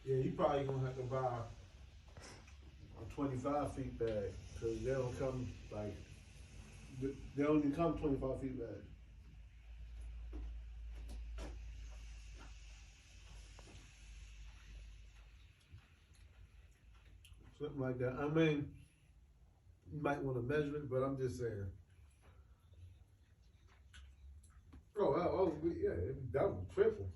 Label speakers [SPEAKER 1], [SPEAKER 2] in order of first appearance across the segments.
[SPEAKER 1] Yeah, you probably gonna have to buy a 25 feet bag, cause they don't come like, they only come 25 feet bag. Something like that. I mean, you might wanna measure it, but I'm just saying. Yeah, it'd be double, triple.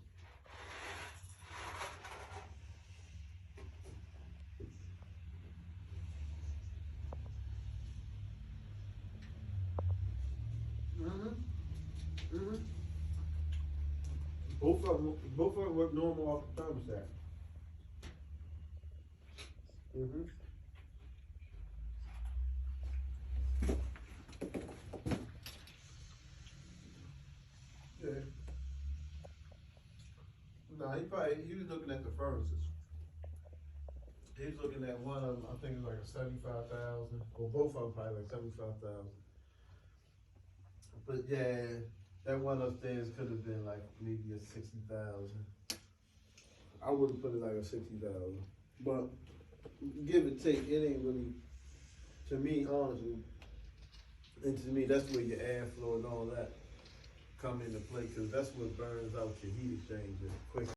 [SPEAKER 1] Mm-hmm. Both of them work normal off the thermostat. Mm-hmm. Yeah. Nah, he was looking at the furnaces. He was looking at one of them, I think it was like a 75,000, or both of them probably like 75,000. But yeah, that one upstairs could have been like maybe a 60,000. I would have put it like a 60,000. But give and take, it ain't really, to me, honestly, and to me, that's where your airflow and all that come into play, because that's what burns out your heat exchanger quick.